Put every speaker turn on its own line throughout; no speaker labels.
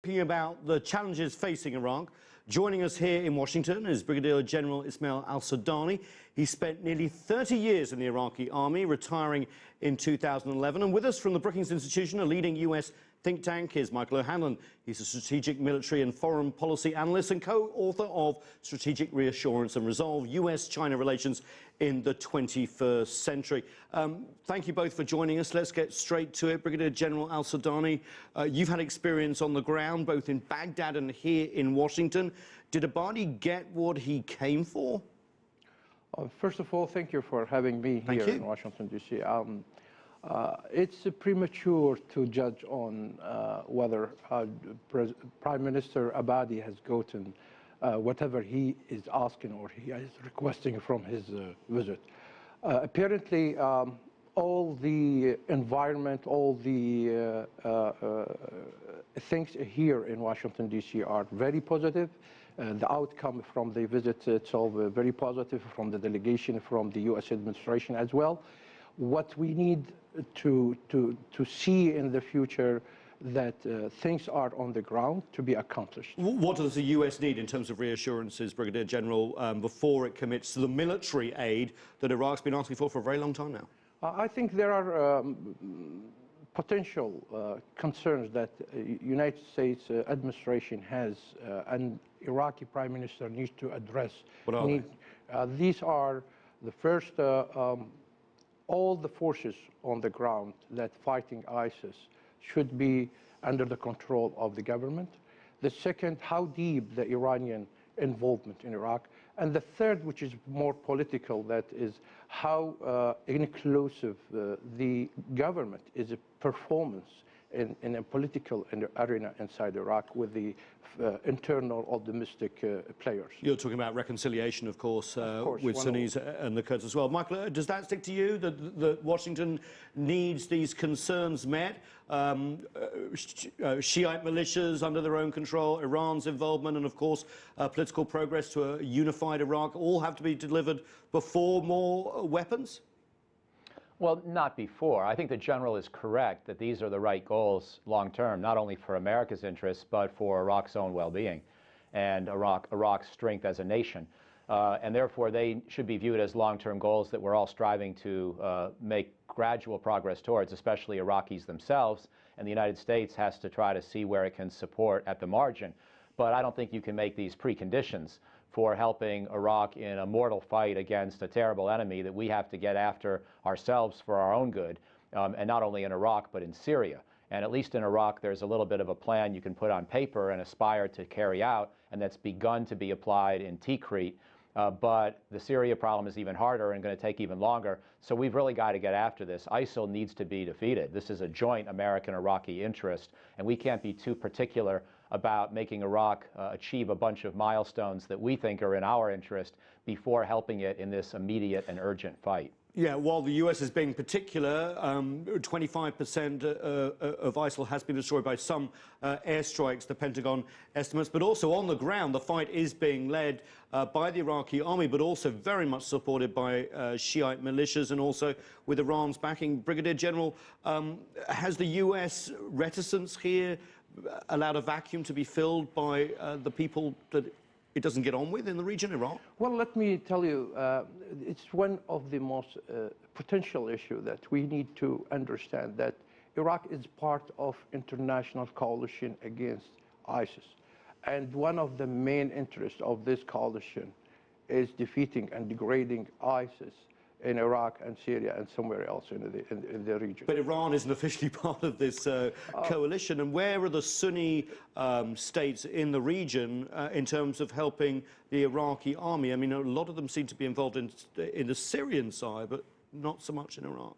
talking about the challenges facing Iraq. Joining us here in Washington is Brigadier General Ismael Alsodani. He spent nearly 30 years in the Iraqi army, retiring in 2011. And with us from the Brookings Institution, a leading U.S. think tank, is Michael O'Hanlon. He's a strategic military and foreign policy analyst and co-author of Strategic Reassurance and Resolve, U.S.-China Relations in the 21st Century. Thank you both for joining us. Let's get straight to it. Brigadier General Alsodani, you've had experience on the ground, both in Baghdad and here in Washington. Did Abadi get what he came for?
First of all, thank you for having me here in Washington, D.C. It's premature to judge on whether Prime Minister Abadi has gotten whatever he is asking or he is requesting from his visit. Apparently, all the environment, all the things here in Washington, D.C. are very positive. The outcome from the visit itself very positive, from the delegation, from the U.S. administration as well. What we need to see in the future that things are on the ground to be accomplished.
What does the U.S. need in terms of reassurances, Brigadier General, before it commits to the military aid that Iraq's been asking for a very long time now?
I think there are potential concerns that United States administration has and Iraqi Prime Minister needs to address.
What are they?
These are the first, all the forces on the ground that fighting ISIS should be under the control of the government. The second, how deep the Iranian involvement in Iraq. And the third, which is more political, that is how inclusive the government is a performance in a political arena inside Iraq with the internal or domestic players.
You're talking about reconciliation, of course with Sunnis and the Kurds as well. Michael, does that stick to you, that Washington needs these concerns met? Shiite militias under their own control, Iran's involvement, and of course political progress to a unified Iraq all have to be delivered before more weapons?
Well, not before. I think the General is correct that these are the right goals long term, not only for America's interests, but for Iraq's own well-being and Iraq's strength as a nation. And therefore, they should be viewed as long-term goals that we're all striving to make gradual progress towards, especially Iraqis themselves. And the United States has to try to see where it can support at the margin. But I don't think you can make these preconditions for helping Iraq in a mortal fight against a terrible enemy that we have to get after ourselves for our own good, and not only in Iraq, but in Syria. And at least in Iraq, there's a little bit of a plan you can put on paper and aspire to carry out, and that's begun to be applied in Tikrit. But the Syria problem is even harder and going to take even longer. So we've really got to get after this. ISIL needs to be defeated. This is a joint American-Iraqi interest, and we can't be too particular about making Iraq achieve a bunch of milestones that we think are in our interest before helping it in this immediate and urgent fight.
Yeah, while the U.S. is being particular, 25% of ISIL has been destroyed by some airstrikes, the Pentagon estimates, but also on the ground, the fight is being led by the Iraqi army, but also very much supported by Shiite militias and also with Iran's backing. Brigadier General, has the U.S. reticence here allowed a vacuum to be filled by the people that it doesn't get on with in the region, Iraq?
Well, let me tell you, it's one of the most potential issues that we need to understand, that Iraq is part of international coalition against ISIS. And one of the main interests of this coalition is defeating and degrading ISIS in Iraq and Syria and somewhere else in the region.
But Iran isn't officially part of this coalition. And where are the Sunni states in the region in terms of helping the Iraqi army? I mean, a lot of them seem to be involved in the Syrian side, but not so much in Iraq.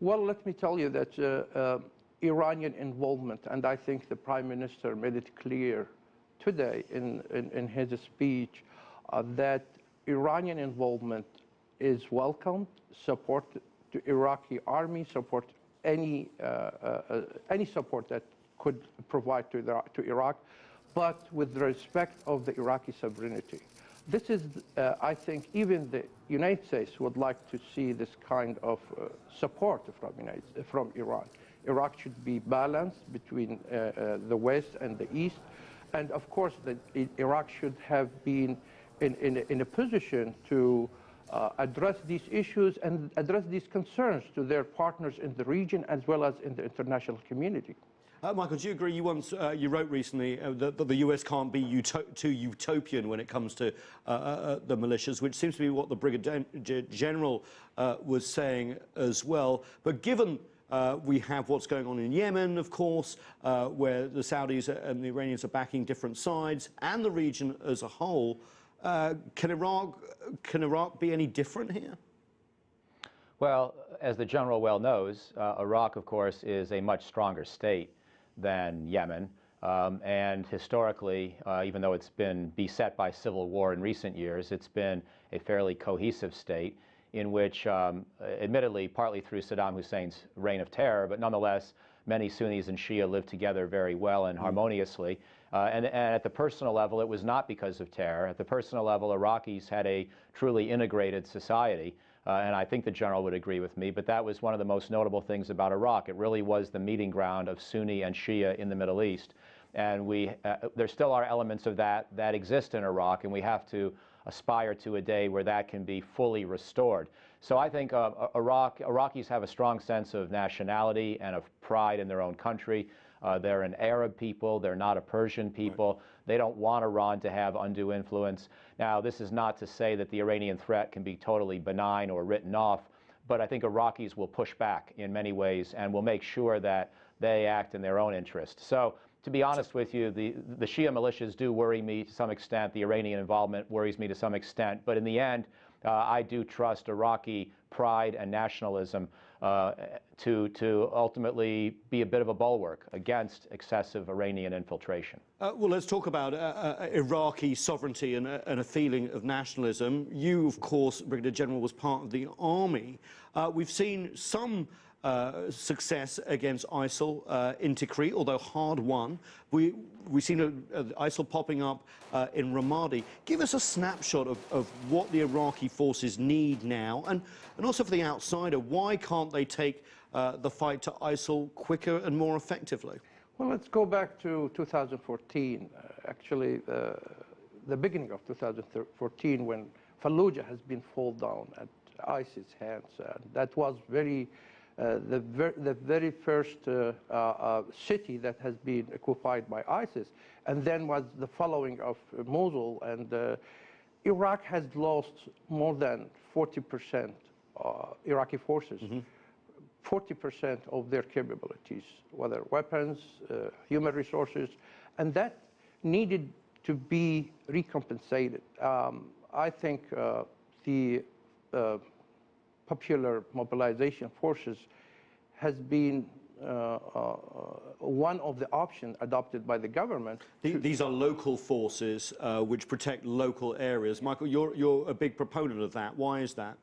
Well, let me tell you that Iranian involvement, and I think the Prime Minister made it clear today in his speech that Iranian involvement is welcomed, support to Iraqi army, support any support that could provide to Iraq, but with the respect of the Iraqi sovereignty. This is, I think, even the United States would like to see this kind of support from Iran. Iraq should be balanced between the West and the East. And of course, Iraq should have been in a position to address these issues and address these concerns to their partners in the region as well as in the international community.
Michael, do you agree? You wrote recently that the US can't be too utopian when it comes to the militias, which seems to be what the Brigadier General was saying as well. But given we have what's going on in Yemen, of course, where the Saudis and the Iranians are backing different sides, and the region as a whole, can Iraq be any different here?
Well, as the General well knows, Iraq, of course, is a much stronger state than Yemen. And historically, even though it's been beset by civil war in recent years, it's been a fairly cohesive state in which, admittedly, partly through Saddam Hussein's reign of terror, but nonetheless, many Sunnis and Shia lived together very well and harmoniously. And at the personal level, it was not because of terror. At the personal level, Iraqis had a truly integrated society. And I think the General would agree with me, but that was one of the most notable things about Iraq. It really was the meeting ground of Sunni and Shia in the Middle East. And there still are elements of that exist in Iraq, and we have to aspire to a day where that can be fully restored. So I think Iraqis have a strong sense of nationality and of pride in their own country. They're an Arab people. They're not a Persian people. Right. They don't want Iran to have undue influence. Now, this is not to say that the Iranian threat can be totally benign or written off, but I think Iraqis will push back in many ways and will make sure that they act in their own interest. So, to be honest with you, the Shia militias do worry me to some extent. The Iranian involvement worries me to some extent. But in the end, I do trust Iraqi pride and nationalism to ultimately be a bit of a bulwark against excessive Iranian infiltration.
Well, let's talk about Iraqi sovereignty and a feeling of nationalism. You, of course, Brigadier General, was part of the army. We've seen some success against ISIL in Tikrit, although hard won. We've seen ISIL popping up in Ramadi. Give us a snapshot of what the Iraqi forces need now, and also for the outsider, why can't they take the fight to ISIL quicker and more effectively?
Well, let's go back to 2014, actually the beginning of 2014, when Fallujah has been fall down at ISIS hands. That was the very first city that has been occupied by ISIS, and then was the following of Mosul, and Iraq has lost more than 40% Iraqi forces, 40% of their capabilities, whether weapons, human resources, and that needed to be recompensated. I think the Popular Mobilization Forces has been one of the options adopted by the government.
These are local forces which protect local areas. Michael, you're a big proponent of that. Why is that?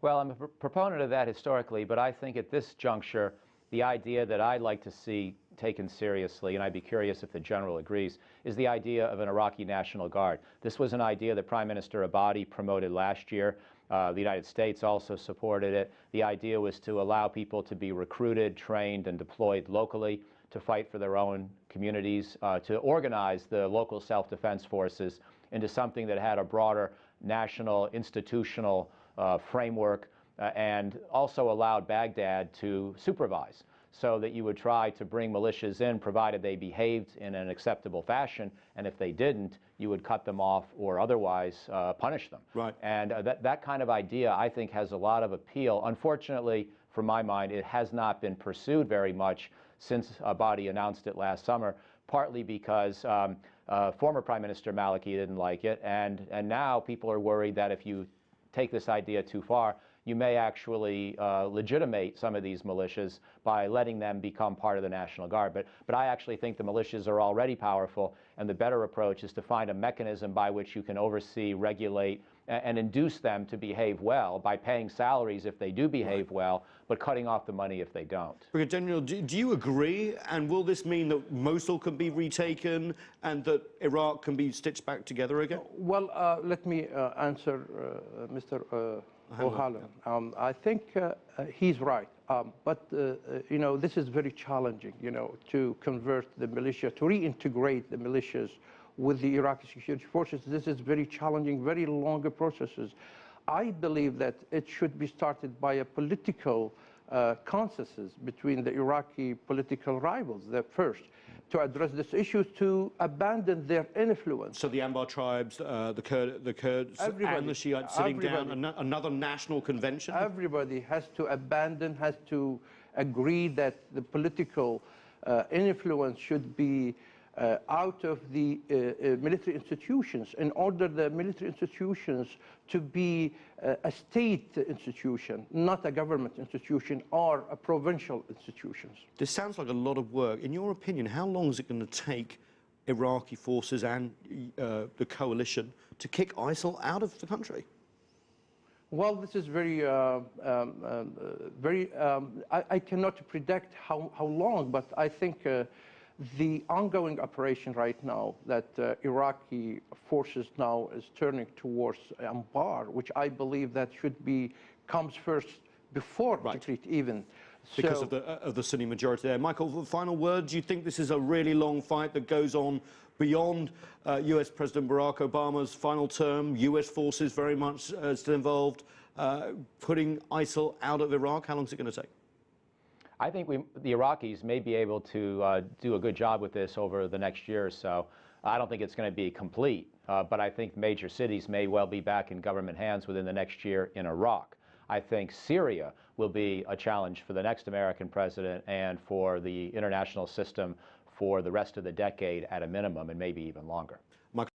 Well, I'm a proponent of that historically, but I think at this juncture, the idea that I'd like to see taken seriously, and I'd be curious if the General agrees, is the idea of an Iraqi National Guard. This was an idea that Prime Minister Abadi promoted last year. The United States also supported it. The idea was to allow people to be recruited, trained, and deployed locally to fight for their own communities, to organize the local self-defense forces into something that had a broader national institutional framework, and also allowed Baghdad to supervise, so that you would try to bring militias in provided they behaved in an acceptable fashion, and if they didn't, you would cut them off or otherwise punish them.
Right.
And that kind of idea, I think, has a lot of appeal. Unfortunately, from my mind, it has not been pursued very much since Abadi announced it last summer, partly because former Prime Minister Maliki didn't like it, and now people are worried that if you take this idea too far, you may actually legitimate some of these militias by letting them become part of the National Guard. But I actually think the militias are already powerful, and the better approach is to find a mechanism by which you can oversee, regulate, and induce them to behave well by paying salaries if they do behave well, but cutting off the money if they don't.
Brigadier General, do you agree? And will this mean that Mosul can be retaken and that Iraq can be stitched back together again?
Well, let me answer Mr. O'Halloran. I think he's right. You know, this is very challenging, you know, to convert the militia, to reintegrate the militias with the Iraqi security forces. This is very challenging, very long processes. I believe that it should be started by a political consensus between the Iraqi political rivals, the first, to address this issue, to abandon their influence.
So the Anbar tribes, the Kurds
Everybody,
and the Shiites sitting down,
everybody.
another national convention?
Everybody has to abandon, has to agree that the political influence should be out of the military institutions, in order the military institutions to be a state institution, not a government institution or a provincial institutions.
This sounds like a lot of work. In your opinion, how long is it going to take Iraqi forces and the coalition to kick ISIL out of the country?
Well, this is very, I cannot predict how long, but I think the ongoing operation right now that Iraqi forces now is turning towards Anbar, which I believe that comes first before Tikrit even.
Because of the Sunni majority there. Michael, the final word, do you think this is a really long fight that goes on beyond US President Barack Obama's final term, US forces very much still involved, putting ISIL out of Iraq? How long is it going to take?
I think the Iraqis may be able to do a good job with this over the next year or so. I don't think it's going to be complete, but I think major cities may well be back in government hands within the next year in Iraq. I think Syria will be a challenge for the next American president and for the international system for the rest of the decade at a minimum, and maybe even longer.